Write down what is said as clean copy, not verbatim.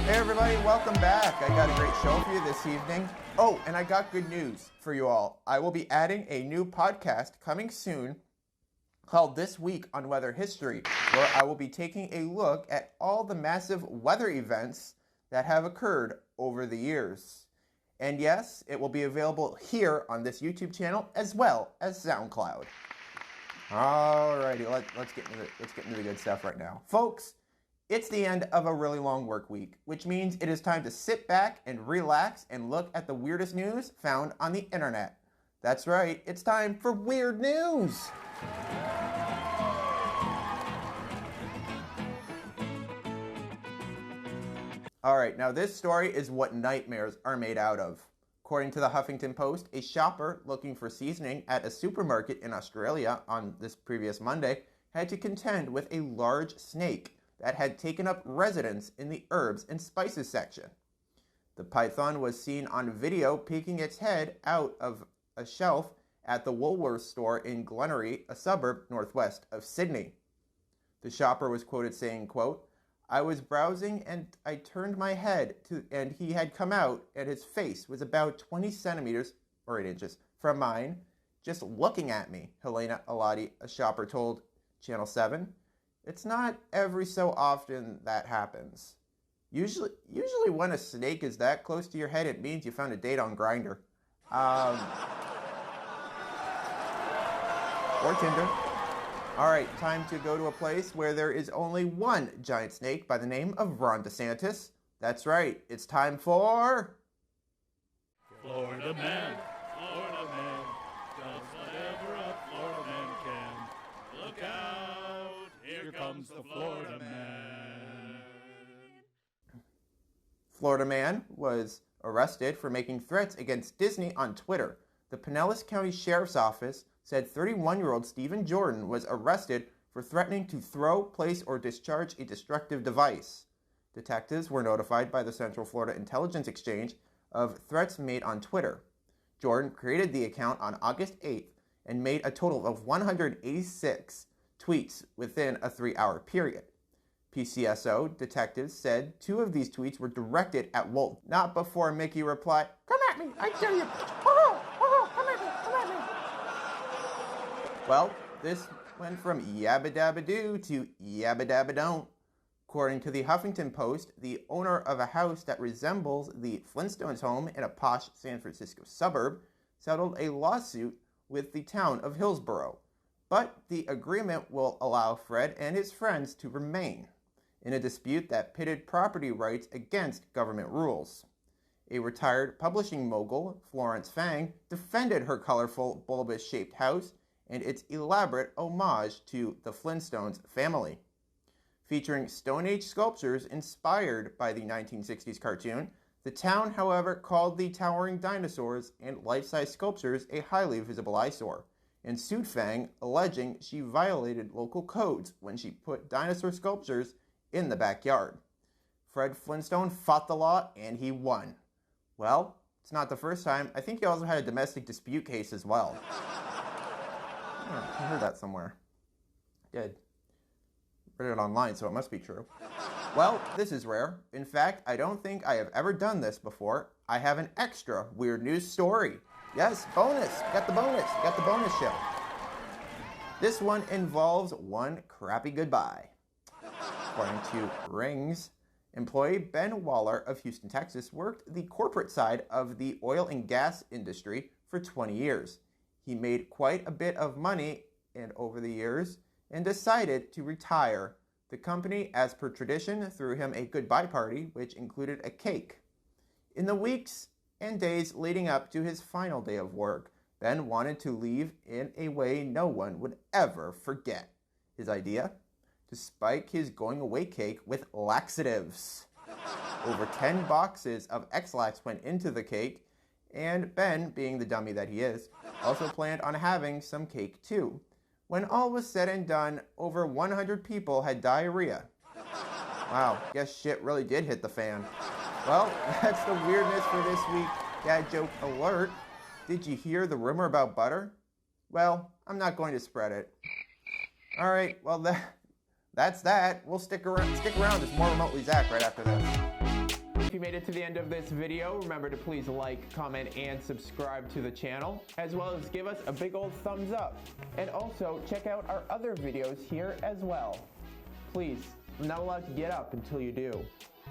Hey everybody, welcome back. I got a great show for you this evening. Oh, and I got good news for you all. I will be adding a new podcast coming soon called This Week on Weather History, where I will be taking a look at all the massive weather events that have occurred over the years. And yes, it will be available here on this YouTube channel as well as SoundCloud. Alrighty, let's get into the good stuff right now. Folks, it's the end of a really long work week, which means it is time to sit back and relax and look at the weirdest news found on the internet. That's right, it's time for Weird News! Alright, now this story is what nightmares are made out of. According to the Huffington Post, a shopper looking for seasoning at a supermarket in Australia on this previous Monday had to contend with a large snake that had taken up residence in the herbs and spices section. The python was seen on video peeking its head out of a shelf at the Woolworths store in Glenorchy, a suburb northwest of Sydney. The shopper was quoted saying, quote, "I was browsing and I turned my head and he had come out and his face was about 20 centimeters or 8 inches from mine, just looking at me," Helena Alati, a shopper, told Channel 7. It's not every so often that happens. Usually when a snake is that close to your head, it means you found a date on Grindr. Or Tinder. Alright, time to go to a place where there is only one giant snake by the name of Ron DeSantis. That's right, it's time for... Florida Man, Florida Man, does whatever a Florida man can. Look out, here comes the Florida Man. Florida Man was arrested for making threats against Disney on Twitter. The Pinellas County Sheriff's Office said 31-year-old Stephen Jordan was arrested for threatening to throw, place, or discharge a destructive device. Detectives were notified by the Central Florida Intelligence Exchange of threats made on Twitter. Jordan created the account on August 8th and made a total of 186 tweets within a 3-hour period. PCSO detectives said 2 of these tweets were directed at Wolt, not before Mickey replied, "Come at me, I tell you! Oh, come at me, come at me!" Well, this went from yabba dabba doo to yabba dabba don't. According to the Huffington Post, the owner of a house that resembles the Flintstones home in a posh San Francisco suburb settled a lawsuit with the town of Hillsborough. But the agreement will allow Fred and his friends to remain in a dispute that pitted property rights against government rules. A retired publishing mogul, Florence Fang, defended her colorful, bulbous-shaped house and its elaborate homage to the Flintstones family. Featuring Stone Age sculptures inspired by the 1960s cartoon, the town, however, called the towering dinosaurs and life-size sculptures a highly visible eyesore, and sued Fang, alleging she violated local codes when she put dinosaur sculptures in the backyard. Fred Flintstone fought the law, and he won. Well, it's not the first time. I think he also had a domestic dispute case as well. I heard that somewhere. Did. Read it online, so it must be true. Well, this is rare. In fact, I don't think I have ever done this before. I have an extra weird news story. Yes, bonus. Got the bonus show. This one involves one crappy goodbye. According to Rings, employee Ben Waller of Houston, Texas, worked the corporate side of the oil and gas industry for 20 years. He made quite a bit of money over the years and decided to retire. The company, as per tradition, threw him a goodbye party, which included a cake. In the weeks and days leading up to his final day of work, Ben wanted to leave in a way no one would ever forget. His idea? To spike his going-away cake with laxatives. Over 10 boxes of X-Lax went into the cake, and Ben, being the dummy that he is, also planned on having some cake too. When all was said and done, over 100 people had diarrhea. Wow, guess shit really did hit the fan. Well, that's the weirdness for this week. Dad joke alert. Did you hear the rumor about butter? Well, I'm not going to spread it. All right, well, that's that. We'll stick around. There's more Remotely Zach right after this. you made it to the end of this video, remember to please like, comment, and subscribe to the channel, as well as give us a big old thumbs up. And also, check out our other videos here as well. Please, I'm not allowed to get up until you do.